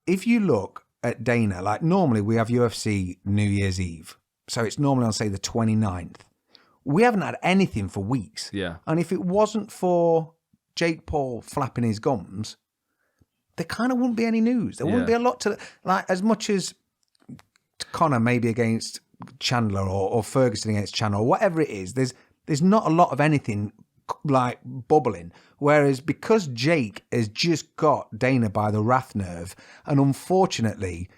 if you look at Dana, like normally we have UFC New Year's Eve. So it's normally on, say, the 29th. We haven't had anything for weeks. Yeah. And if it wasn't for Jake Paul flapping his gums, there kind of wouldn't be any news. There wouldn't be a lot to, like, as much as Conor maybe against Chandler or Ferguson against Chandler or whatever it is, there's not a lot of anything like bubbling. Whereas because Jake has just got Dana by the wrath nerve, and unfortunately,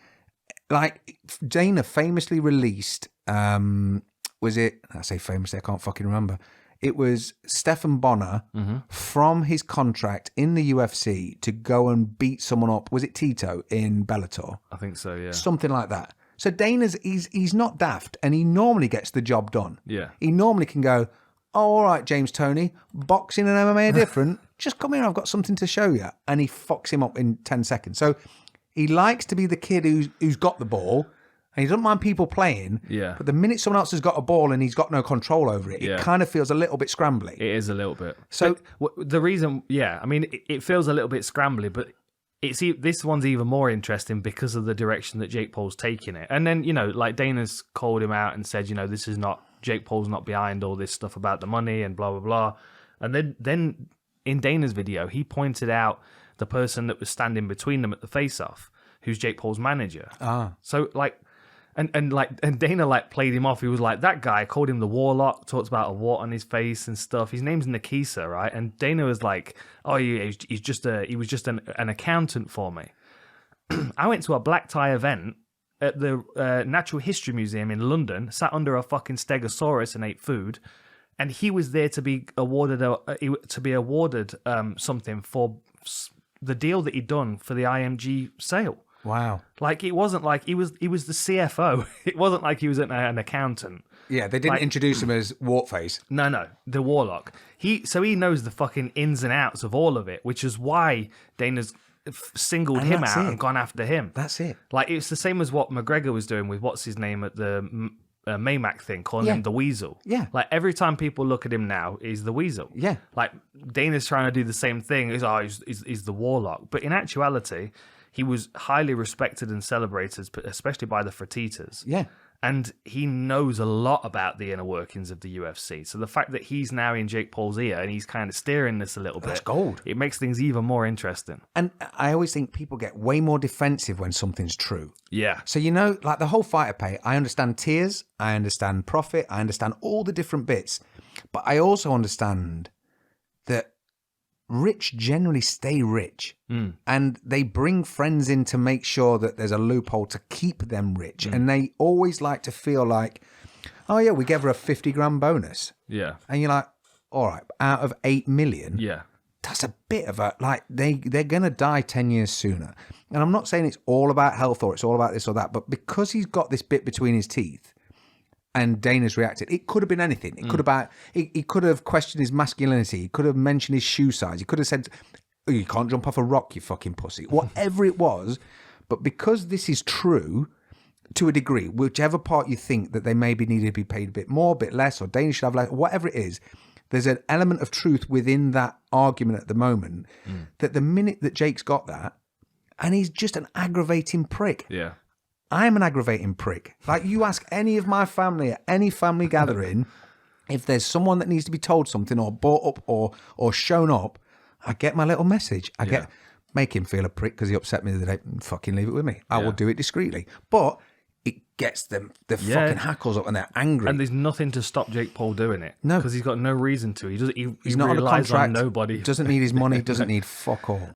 like Dana famously released, was it, I say famously, I can't fucking remember. It was Stephan Bonnar from his contract in the UFC to go and beat someone up. Was it Tito in Bellator? I think so, yeah. Something like that. So Dana's, he's not daft, and he normally gets the job done. Yeah. He normally can go, oh, all right, James Toney, boxing and MMA are different. Just come here, I've got something to show you. And he fucks him up in 10 seconds. So he likes to be the kid who's got the ball, and he doesn't mind people playing. Yeah. But the minute someone else has got a ball and he's got no control over it, it kind of feels a little bit scrambly. It is a little bit. So the reason, I mean, it feels a little bit scrambly, but this one's even more interesting because of the direction that Jake Paul's taking it. And then, like Dana's called him out and said, this is not, Jake Paul's not behind all this stuff about the money and blah, blah, blah. And then in Dana's video, he pointed out the person that was standing between them at the face-off, who's Jake Paul's manager. So, like, and Dana, played him off. He was like, that guy, called him the Warlock, talked about a wart on his face and stuff. His name's Nikisa, right? And Dana was like, oh, he was just an accountant for me. I went to a black tie event at the Natural History Museum in London, sat under a fucking stegosaurus and ate food, and he was there to be awarded something for the deal that he'd done for the IMG sale. Wow. Like, it wasn't like he was the CFO. It wasn't like he was an accountant. Yeah, they didn't introduce him as Wartface. No, the Warlock. So he knows the fucking ins and outs of all of it, which is why Dana's singled him out and gone after him. That's it. Like, it's the same as what McGregor was doing with what's his name at the Maymac thing, calling him the Weasel. Yeah. Like, every time people look at him now, he's the Weasel. Yeah. Like, Dana's trying to do the same thing. He's the Warlock. But in actuality, he was highly respected and celebrated, especially by the Fertitas. Yeah. And he knows a lot about the inner workings of the UFC. So the fact that he's now in Jake Paul's ear and he's kind of steering this a little bit. That's gold. It makes things even more interesting. And I always think people get way more defensive when something's true. Yeah. So, like the whole fighter pay, I understand tiers, I understand profit, I understand all the different bits. But I also understand that rich generally stay rich, and they bring friends in to make sure that there's a loophole to keep them rich. And they always like to feel like, oh yeah, we gave her a 50 grand bonus. Yeah. And you're like, all right, out of 8 million, Yeah. that's a bit of a, like, they're going to die 10 years sooner. And I'm not saying it's all about health or it's all about this or that, but because he's got this bit between his teeth, and Dana's reacted, it could have been anything. It could have he could have questioned his masculinity. He could have mentioned his shoe size. He could have said, oh, you can't jump off a rock, you fucking pussy. Whatever it was. But because this is true, to a degree, whichever part you think that they maybe needed to be paid a bit more, a bit less, or Dana should have less, whatever it is, there's an element of truth within that argument at the moment that the minute that Jake's got that, and he's just an aggravating prick. Yeah. I'm an aggravating prick. Like, you ask any of my family at any family gathering, if there's someone that needs to be told something or brought up or shown up, I get my little message. Make him feel a prick because he upset me the other day. Fucking leave it with me. I will do it discreetly. But it gets them the fucking hackles up and they're angry. And there's nothing to stop Jake Paul doing it. No. Because he's got no reason to. He He's not on a relies contract. on nobody. Doesn't need his money. Doesn't need fuck all.